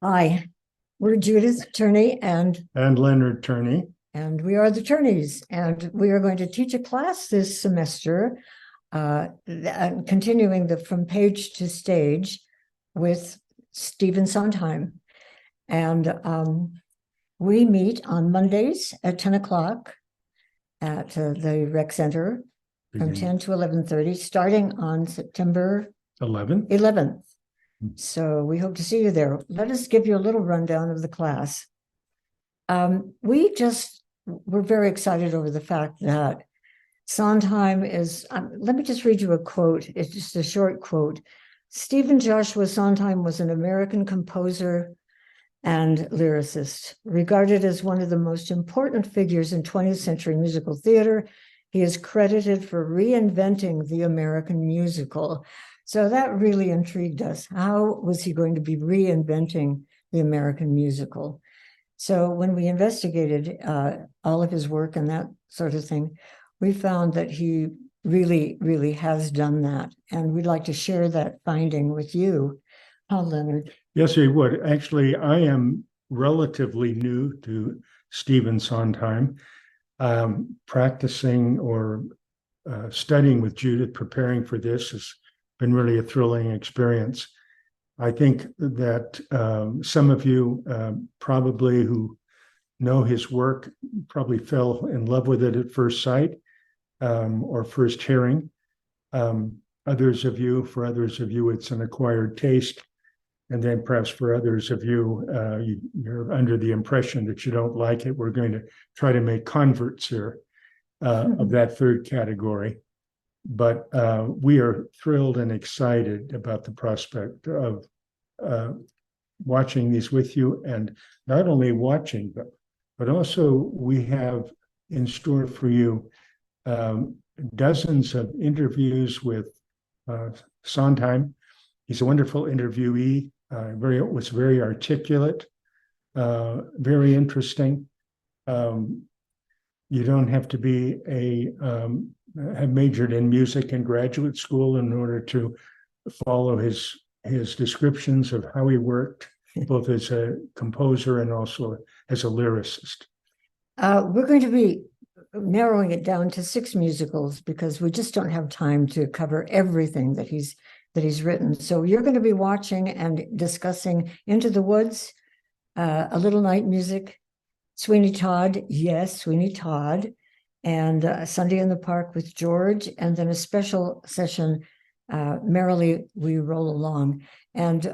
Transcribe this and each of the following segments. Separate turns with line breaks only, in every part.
Hi, we're Judith Tourney and
Leonard Tourney.
we are the Tourneys, and we are going to teach a class this semester, continuing the From Page to Stage with Stephen Sondheim. And we meet on Mondays at 10 o'clock at the rec center from 10 to 11:30, starting on September 11th. So we hope to see you there. Let us give you a little rundown of the class. We're very excited over the fact that Sondheim is, let me just read you a quote. It's just a short quote. Stephen Joshua Sondheim was an American composer and lyricist, regarded as one of the most important figures in 20th century musical theater. He is credited for reinventing the American musical. So that really intrigued us. How was he going to be reinventing the American musical? So when we investigated all of his work and that sort of thing, we found that he really, really has done that. And we'd like to share that finding with you. Leonard?
Yes, we would. Actually, I am relatively new to Stephen Sondheim. Practicing or studying with Judith, preparing for this has been really a thrilling experience. I think that some of you probably who know his work probably fell in love with it at first sight or first hearing. For others of you, it's an acquired taste. And then perhaps for others of you, you're under the impression that you don't like it. We're going to try to make converts here of that third category. But we are thrilled and excited about the prospect of watching these with you, and not only watching, but also we have in store for you dozens of interviews with Sondheim. He's a wonderful interviewee, was very articulate, very interesting. You don't have to be have majored in music in graduate school in order to follow his descriptions of how he worked, both as a composer and also as a lyricist.
We're going to be narrowing it down to 6 musicals because we just don't have time to cover everything that he's written. So you're going to be watching and discussing Into the Woods, A Little Night Music, Sweeney Todd, yes, Sweeney Todd, and Sunday in the Park with George, and then a special session, Merrily We Roll Along. And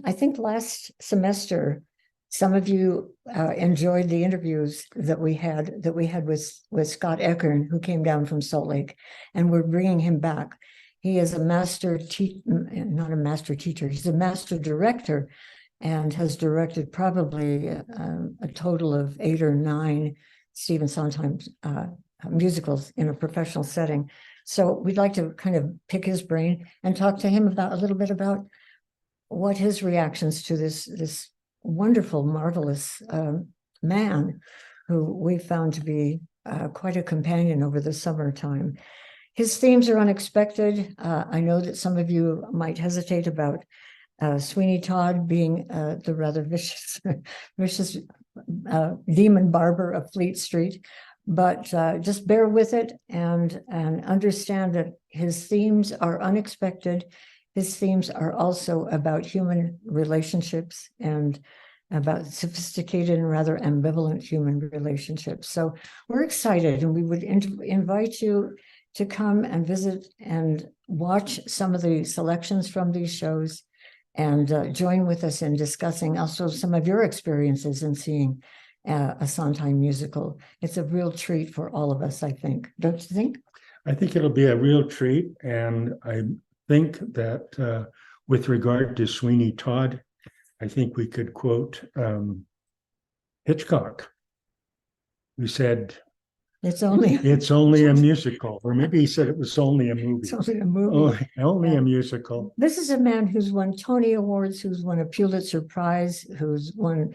I think last semester, some of you enjoyed the interviews that we had with Scott Eckern, who came down from Salt Lake, and we're bringing him back. He is not a master teacher, he's a master director, and has directed probably a total of 8 or 9 Stephen Sondheim musicals in a professional setting. So we'd like to kind of pick his brain and talk to him a little bit about what his reactions to this wonderful, marvelous man who we found to be quite a companion over the summertime. His themes are unexpected. I know that some of you might hesitate about Sweeney Todd being the rather vicious demon barber of Fleet Street, but just bear with it and understand that his themes are unexpected. His themes are also about human relationships and about sophisticated and rather ambivalent human relationships. So we're excited, and we would invite you to come and visit and watch some of the selections from these shows, and join with us in discussing also some of your experiences in seeing a Sondheim musical. It's a real treat for all of us, I think. Don't you think?
I think it'll be a real treat. And I think that with regard to Sweeney Todd, I think we could quote Hitchcock, who said, It's only a musical. Or maybe he said it was only a movie.
It's only a movie.
Only a musical.
This is a man who's won Tony Awards, who's won a Pulitzer Prize, who's won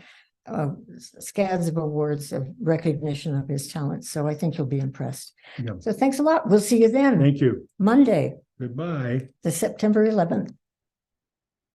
scads of awards of recognition of his talent. So I think you'll be impressed. Yeah. So thanks a lot. We'll see you then.
Thank you.
Monday.
Goodbye.
The September 11th.